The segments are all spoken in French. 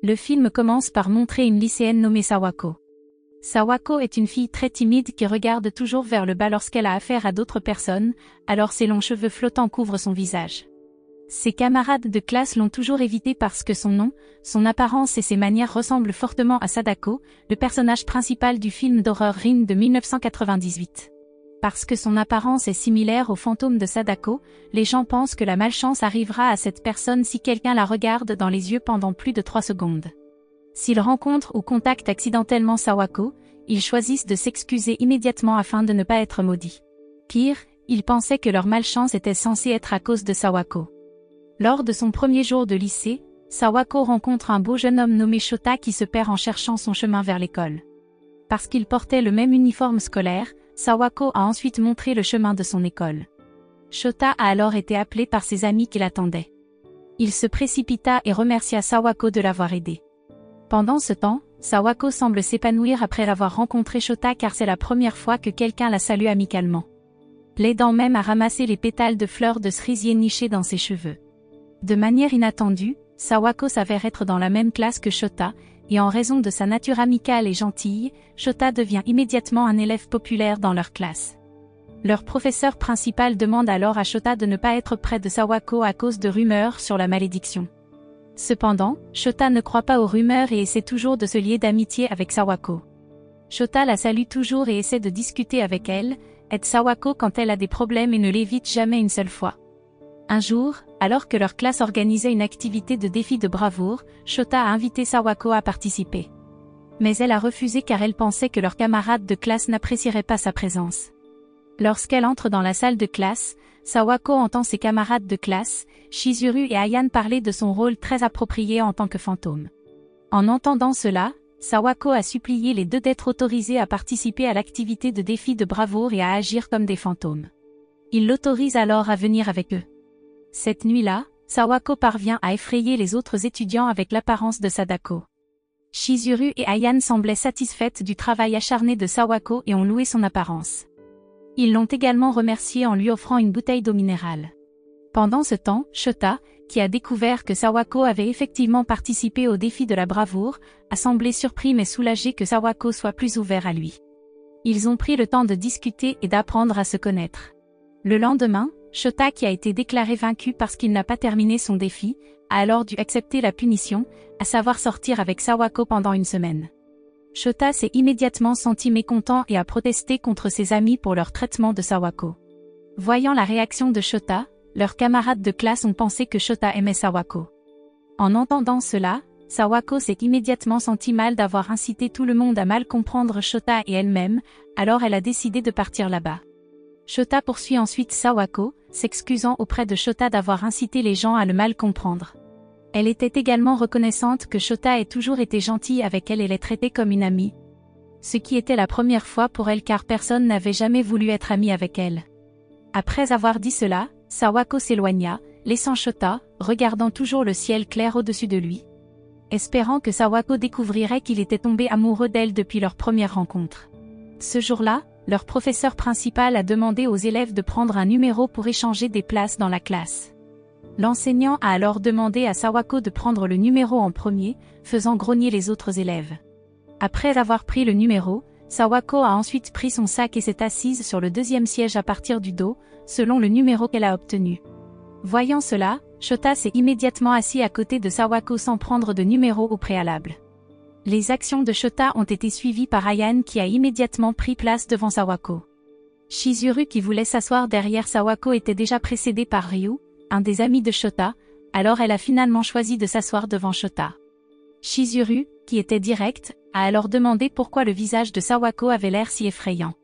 Le film commence par montrer une lycéenne nommée Sawako. Sawako est une fille très timide qui regarde toujours vers le bas lorsqu'elle a affaire à d'autres personnes, alors ses longs cheveux flottants couvrent son visage. Ses camarades de classe l'ont toujours évitée parce que son nom, son apparence et ses manières ressemblent fortement à Sadako, le personnage principal du film d'horreur Ring de 1998. Parce que son apparence est similaire au fantôme de Sadako, les gens pensent que la malchance arrivera à cette personne si quelqu'un la regarde dans les yeux pendant plus de 3 secondes. S'ils rencontrent ou contactent accidentellement Sawako, ils choisissent de s'excuser immédiatement afin de ne pas être maudits. Pire, ils pensaient que leur malchance était censée être à cause de Sawako. Lors de son premier jour de lycée, Sawako rencontre un beau jeune homme nommé Shota qui se perd en cherchant son chemin vers l'école. Parce qu'il portait le même uniforme scolaire, Sawako a ensuite montré le chemin de son école. Shota a alors été appelé par ses amis qui l'attendaient. Il se précipita et remercia Sawako de l'avoir aidé. Pendant ce temps, Sawako semble s'épanouir après avoir rencontré Shota car c'est la première fois que quelqu'un la salue amicalement. L'aidant même à ramasser les pétales de fleurs de cerisier nichés dans ses cheveux. De manière inattendue, Sawako s'avère être dans la même classe que Shota, et en raison de sa nature amicale et gentille, Shota devient immédiatement un élève populaire dans leur classe. Leur professeur principal demande alors à Shota de ne pas être près de Sawako à cause de rumeurs sur la malédiction. Cependant, Shota ne croit pas aux rumeurs et essaie toujours de se lier d'amitié avec Sawako. Shota la salue toujours et essaie de discuter avec elle, aide Sawako quand elle a des problèmes et ne l'évite jamais une seule fois. Un jour, alors que leur classe organisait une activité de défi de bravoure, Shota a invité Sawako à participer. Mais elle a refusé car elle pensait que leurs camarades de classe n'apprécieraient pas sa présence. Lorsqu'elle entre dans la salle de classe, Sawako entend ses camarades de classe, Chizuru et Ayane parler de son rôle très approprié en tant que fantôme. En entendant cela, Sawako a supplié les deux d'être autorisés à participer à l'activité de défi de bravoure et à agir comme des fantômes. Il l'autorise alors à venir avec eux. Cette nuit-là, Sawako parvient à effrayer les autres étudiants avec l'apparence de Sadako. Chizuru et Ayane semblaient satisfaites du travail acharné de Sawako et ont loué son apparence. Ils l'ont également remercié en lui offrant une bouteille d'eau minérale. Pendant ce temps, Shota, qui a découvert que Sawako avait effectivement participé au défi de la bravoure, a semblé surpris mais soulagé que Sawako soit plus ouvert à lui. Ils ont pris le temps de discuter et d'apprendre à se connaître. Le lendemain, Shota, qui a été déclaré vaincu parce qu'il n'a pas terminé son défi, a alors dû accepter la punition, à savoir sortir avec Sawako pendant une semaine. Shota s'est immédiatement senti mécontent et a protesté contre ses amis pour leur traitement de Sawako. Voyant la réaction de Shota, leurs camarades de classe ont pensé que Shota aimait Sawako. En entendant cela, Sawako s'est immédiatement senti mal d'avoir incité tout le monde à mal comprendre Shota et elle-même, alors elle a décidé de partir là-bas. Shota poursuit ensuite Sawako, s'excusant auprès de Shota d'avoir incité les gens à le mal comprendre. Elle était également reconnaissante que Shota ait toujours été gentil avec elle et l'ait traitée comme une amie. Ce qui était la première fois pour elle car personne n'avait jamais voulu être ami avec elle. Après avoir dit cela, Sawako s'éloigna, laissant Shota, regardant toujours le ciel clair au-dessus de lui. Espérant que Sawako découvrirait qu'il était tombé amoureux d'elle depuis leur première rencontre. Ce jour-là, leur professeur principal a demandé aux élèves de prendre un numéro pour échanger des places dans la classe. L'enseignant a alors demandé à Sawako de prendre le numéro en premier, faisant grogner les autres élèves. Après avoir pris le numéro, Sawako a ensuite pris son sac et s'est assise sur le deuxième siège à partir du dos, selon le numéro qu'elle a obtenu. Voyant cela, Shota s'est immédiatement assis à côté de Sawako sans prendre de numéro au préalable. Les actions de Shota ont été suivies par Ayane qui a immédiatement pris place devant Sawako. Chizuru qui voulait s'asseoir derrière Sawako était déjà précédé par Ryu, un des amis de Shota, alors elle a finalement choisi de s'asseoir devant Shota. Chizuru, qui était direct, a alors demandé pourquoi le visage de Sawako avait l'air si effrayant.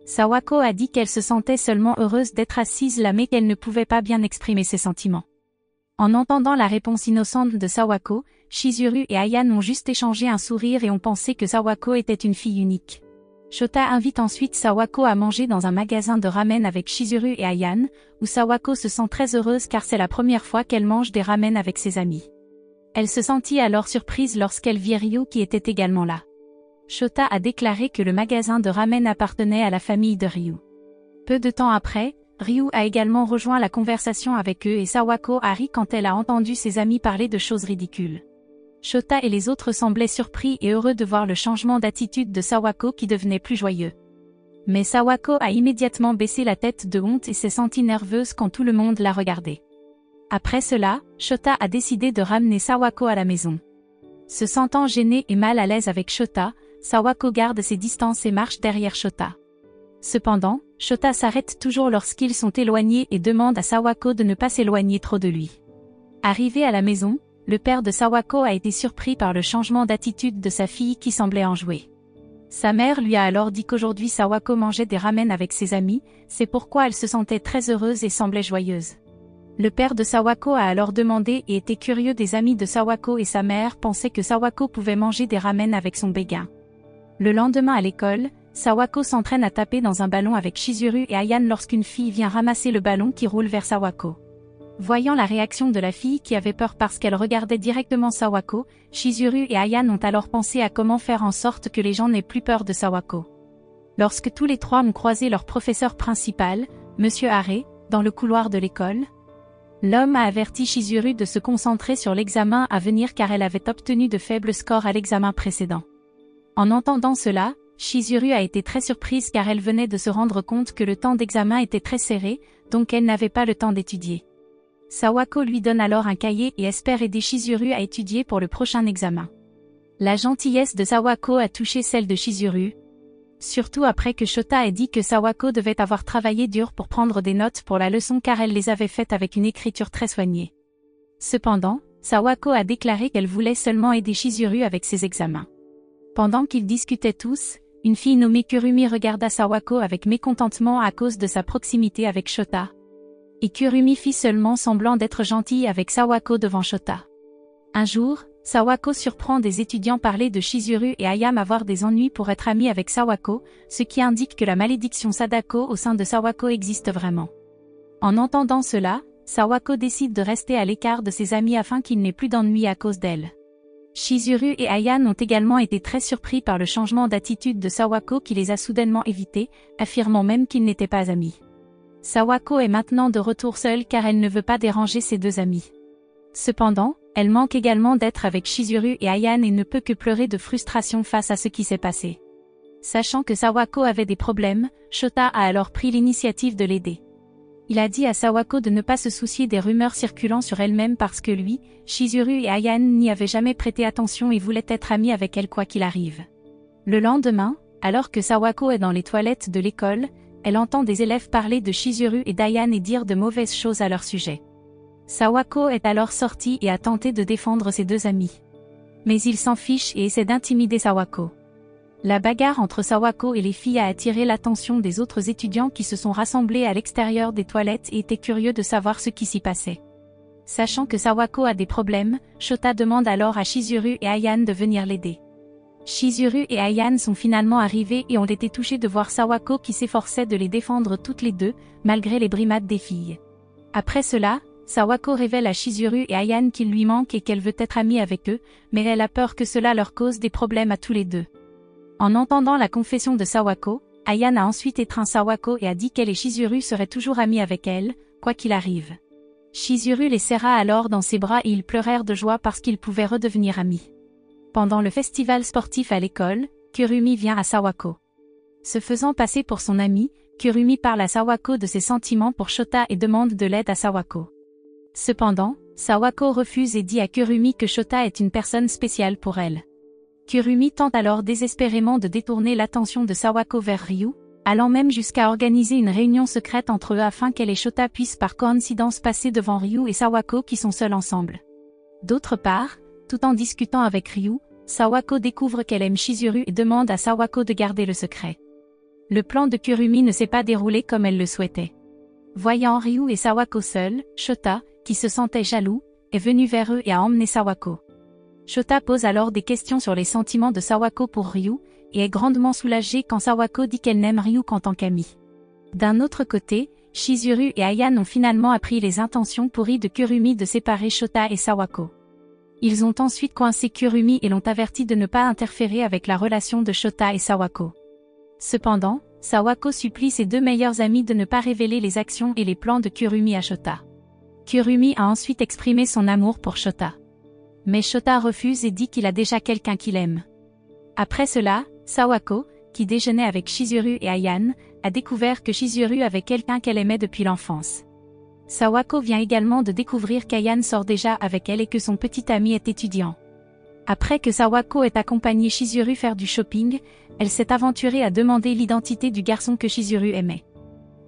Sawako a dit qu'elle se sentait seulement heureuse d'être assise là mais qu'elle ne pouvait pas bien exprimer ses sentiments. En entendant la réponse innocente de Sawako, Chizuru et Ayane ont juste échangé un sourire et ont pensé que Sawako était une fille unique. Shota invite ensuite Sawako à manger dans un magasin de ramen avec Chizuru et Ayane, où Sawako se sent très heureuse car c'est la première fois qu'elle mange des ramen avec ses amis. Elle se sentit alors surprise lorsqu'elle vit Ryu qui était également là. Shota a déclaré que le magasin de ramen appartenait à la famille de Ryu. Peu de temps après, Ryu a également rejoint la conversation avec eux et Sawako a ri quand elle a entendu ses amis parler de choses ridicules. Shota et les autres semblaient surpris et heureux de voir le changement d'attitude de Sawako qui devenait plus joyeux. Mais Sawako a immédiatement baissé la tête de honte et s'est sentie nerveuse quand tout le monde la regardait. Après cela, Shota a décidé de ramener Sawako à la maison. Se sentant gêné et mal à l'aise avec Shota, Sawako garde ses distances et marche derrière Shota. Cependant, Shota s'arrête toujours lorsqu'ils sont éloignés et demande à Sawako de ne pas s'éloigner trop de lui. Arrivé à la maison, le père de Sawako a été surpris par le changement d'attitude de sa fille qui semblait enjouée. Sa mère lui a alors dit qu'aujourd'hui Sawako mangeait des ramen avec ses amis, c'est pourquoi elle se sentait très heureuse et semblait joyeuse. Le père de Sawako a alors demandé et était curieux des amis de Sawako et sa mère pensait que Sawako pouvait manger des ramen avec son béguin. Le lendemain à l'école, Sawako s'entraîne à taper dans un ballon avec Chizuru et Ayane lorsqu'une fille vient ramasser le ballon qui roule vers Sawako. Voyant la réaction de la fille qui avait peur parce qu'elle regardait directement Sawako, Chizuru et Ayane ont alors pensé à comment faire en sorte que les gens n'aient plus peur de Sawako. Lorsque tous les trois ont croisé leur professeur principal, Monsieur Hare, dans le couloir de l'école, l'homme a averti Chizuru de se concentrer sur l'examen à venir car elle avait obtenu de faibles scores à l'examen précédent. En entendant cela, Chizuru a été très surprise car elle venait de se rendre compte que le temps d'examen était très serré, donc elle n'avait pas le temps d'étudier. Sawako lui donne alors un cahier et espère aider Chizuru à étudier pour le prochain examen. La gentillesse de Sawako a touché celle de Chizuru, surtout après que Shota ait dit que Sawako devait avoir travaillé dur pour prendre des notes pour la leçon car elle les avait faites avec une écriture très soignée. Cependant, Sawako a déclaré qu'elle voulait seulement aider Chizuru avec ses examens. Pendant qu'ils discutaient tous, une fille nommée Kurumi regarda Sawako avec mécontentement à cause de sa proximité avec Shota. Et Kurumi fit seulement semblant d'être gentille avec Sawako devant Shota. Un jour, Sawako surprend des étudiants parler de Chizuru et Ayame avoir des ennuis pour être amis avec Sawako, ce qui indique que la malédiction Sadako au sein de Sawako existe vraiment. En entendant cela, Sawako décide de rester à l'écart de ses amis afin qu'il n'ait plus d'ennuis à cause d'elle. Chizuru et Ayane ont également été très surpris par le changement d'attitude de Sawako qui les a soudainement évités, affirmant même qu'ils n'étaient pas amis. Sawako est maintenant de retour seule car elle ne veut pas déranger ses deux amis. Cependant, elle manque également d'être avec Chizuru et Ayane et ne peut que pleurer de frustration face à ce qui s'est passé. Sachant que Sawako avait des problèmes, Shota a alors pris l'initiative de l'aider. Il a dit à Sawako de ne pas se soucier des rumeurs circulant sur elle-même parce que lui, Chizuru et Ayane n'y avaient jamais prêté attention et voulaient être amis avec elle quoi qu'il arrive. Le lendemain, alors que Sawako est dans les toilettes de l'école, elle entend des élèves parler de Chizuru et d'Ayane et dire de mauvaises choses à leur sujet. Sawako est alors sortie et a tenté de défendre ses deux amis. Mais il s'en fiche et essaie d'intimider Sawako. La bagarre entre Sawako et les filles a attiré l'attention des autres étudiants qui se sont rassemblés à l'extérieur des toilettes et étaient curieux de savoir ce qui s'y passait. Sachant que Sawako a des problèmes, Shota demande alors à Chizuru et Ayane de venir l'aider. Chizuru et Ayane sont finalement arrivés et ont été touchés de voir Sawako qui s'efforçait de les défendre toutes les deux, malgré les brimades des filles. Après cela, Sawako révèle à Chizuru et Ayane qu'il lui manque et qu'elle veut être amie avec eux, mais elle a peur que cela leur cause des problèmes à tous les deux. En entendant la confession de Sawako, Ayane a ensuite étreint Sawako et a dit qu'elle et Chizuru seraient toujours amis avec elle, quoi qu'il arrive. Chizuru les serra alors dans ses bras et ils pleurèrent de joie parce qu'ils pouvaient redevenir amis. Pendant le festival sportif à l'école, Kurumi vient à Sawako. Se faisant passer pour son ami, Kurumi parle à Sawako de ses sentiments pour Shota et demande de l'aide à Sawako. Cependant, Sawako refuse et dit à Kurumi que Shota est une personne spéciale pour elle. Kurumi tente alors désespérément de détourner l'attention de Sawako vers Ryu, allant même jusqu'à organiser une réunion secrète entre eux afin qu'elle et Shota puissent par coïncidence passer devant Ryu et Sawako qui sont seuls ensemble. D'autre part, tout en discutant avec Ryu, Sawako découvre qu'elle aime Chizuru et demande à Sawako de garder le secret. Le plan de Kurumi ne s'est pas déroulé comme elle le souhaitait. Voyant Ryu et Sawako seuls, Shota, qui se sentait jaloux, est venu vers eux et a emmené Sawako. Shota pose alors des questions sur les sentiments de Sawako pour Ryu, et est grandement soulagée quand Sawako dit qu'elle n'aime Ryu qu'en tant qu'amie. D'un autre côté, Chizuru et Ayane ont finalement appris les intentions pourries de Kurumi de séparer Shota et Sawako. Ils ont ensuite coincé Kurumi et l'ont averti de ne pas interférer avec la relation de Shota et Sawako. Cependant, Sawako supplie ses deux meilleurs amis de ne pas révéler les actions et les plans de Kurumi à Shota. Kurumi a ensuite exprimé son amour pour Shota. Mais Shota refuse et dit qu'il a déjà quelqu'un qu'il aime. Après cela, Sawako, qui déjeunait avec Chizuru et Ayane, a découvert que Chizuru avait quelqu'un qu'elle aimait depuis l'enfance. Sawako vient également de découvrir qu'Ayane sort déjà avec elle et que son petit ami est étudiant. Après que Sawako ait accompagné Chizuru faire du shopping, elle s'est aventurée à demander l'identité du garçon que Chizuru aimait.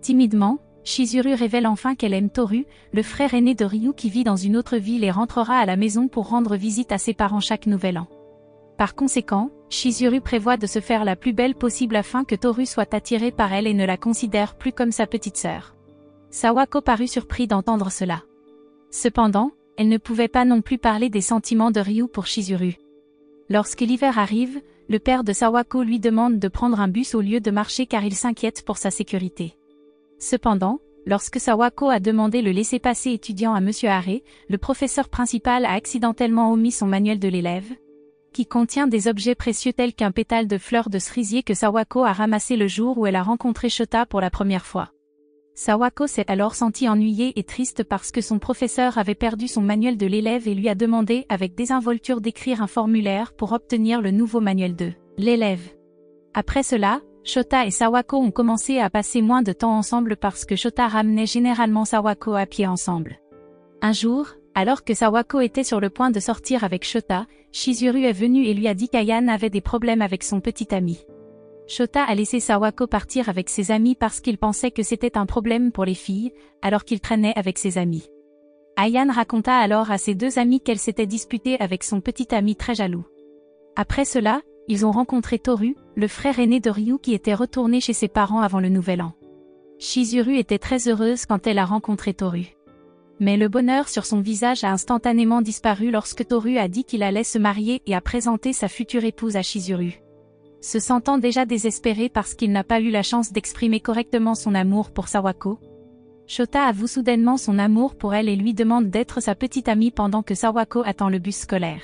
Timidement, Chizuru révèle enfin qu'elle aime Toru, le frère aîné de Ryu qui vit dans une autre ville et rentrera à la maison pour rendre visite à ses parents chaque nouvel an. Par conséquent, Chizuru prévoit de se faire la plus belle possible afin que Toru soit attiré par elle et ne la considère plus comme sa petite sœur. Sawako parut surpris d'entendre cela. Cependant, elle ne pouvait pas non plus parler des sentiments de Ryu pour Chizuru. Lorsque l'hiver arrive, le père de Sawako lui demande de prendre un bus au lieu de marcher car il s'inquiète pour sa sécurité. Cependant, lorsque Sawako a demandé le laissez-passer étudiant à Monsieur Hare, le professeur principal a accidentellement omis son manuel de l'élève, qui contient des objets précieux tels qu'un pétale de fleurs de cerisier que Sawako a ramassé le jour où elle a rencontré Shota pour la première fois. Sawako s'est alors sentie ennuyée et triste parce que son professeur avait perdu son manuel de l'élève et lui a demandé avec désinvolture d'écrire un formulaire pour obtenir le nouveau manuel de l'élève. Après cela, Shota et Sawako ont commencé à passer moins de temps ensemble parce que Shota ramenait généralement Sawako à pied ensemble. Un jour, alors que Sawako était sur le point de sortir avec Shota, Chizuru est venu et lui a dit qu'Ayane avait des problèmes avec son petit ami. Shota a laissé Sawako partir avec ses amis parce qu'il pensait que c'était un problème pour les filles, alors qu'il traînait avec ses amis. Ayane raconta alors à ses deux amis qu'elle s'était disputée avec son petit ami très jaloux. Après cela, ils ont rencontré Toru, le frère aîné de Ryu qui était retourné chez ses parents avant le nouvel an. Chizuru était très heureuse quand elle a rencontré Toru. Mais le bonheur sur son visage a instantanément disparu lorsque Toru a dit qu'il allait se marier et a présenté sa future épouse à Chizuru. Se sentant déjà désespéré parce qu'il n'a pas eu la chance d'exprimer correctement son amour pour Sawako, Shota avoue soudainement son amour pour elle et lui demande d'être sa petite amie pendant que Sawako attend le bus scolaire.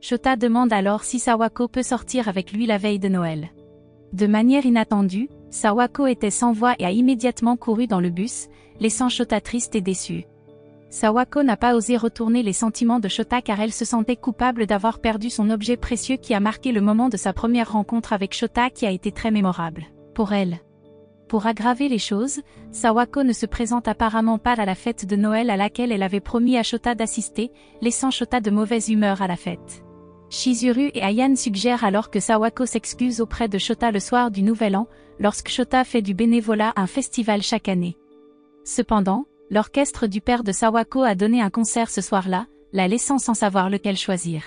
Shota demande alors si Sawako peut sortir avec lui la veille de Noël. De manière inattendue, Sawako était sans voix et a immédiatement couru dans le bus, laissant Shota triste et déçue. Sawako n'a pas osé retourner les sentiments de Shota car elle se sentait coupable d'avoir perdu son objet précieux qui a marqué le moment de sa première rencontre avec Shota qui a été très mémorable pour elle. Pour aggraver les choses, Sawako ne se présente apparemment pas à la fête de Noël à laquelle elle avait promis à Shota d'assister, laissant Shota de mauvaise humeur à la fête. Chizuru et Ayane suggèrent alors que Sawako s'excuse auprès de Shota le soir du Nouvel An, lorsque Shota fait du bénévolat à un festival chaque année. Cependant, l'orchestre du père de Sawako a donné un concert ce soir-là, la laissant sans savoir lequel choisir.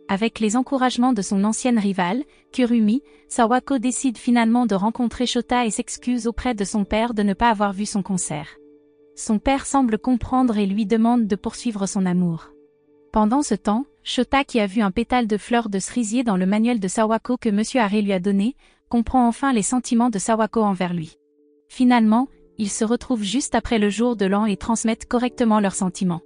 Avec les encouragements de son ancienne rivale, Kurumi, Sawako décide finalement de rencontrer Shota et s'excuse auprès de son père de ne pas avoir vu son concert. Son père semble comprendre et lui demande de poursuivre son amour. Pendant ce temps, Shota qui a vu un pétale de fleurs de cerisier dans le manuel de Sawako que Monsieur Hare lui a donné, comprend enfin les sentiments de Sawako envers lui. Finalement, ils se retrouvent juste après le jour de l'an et transmettent correctement leurs sentiments.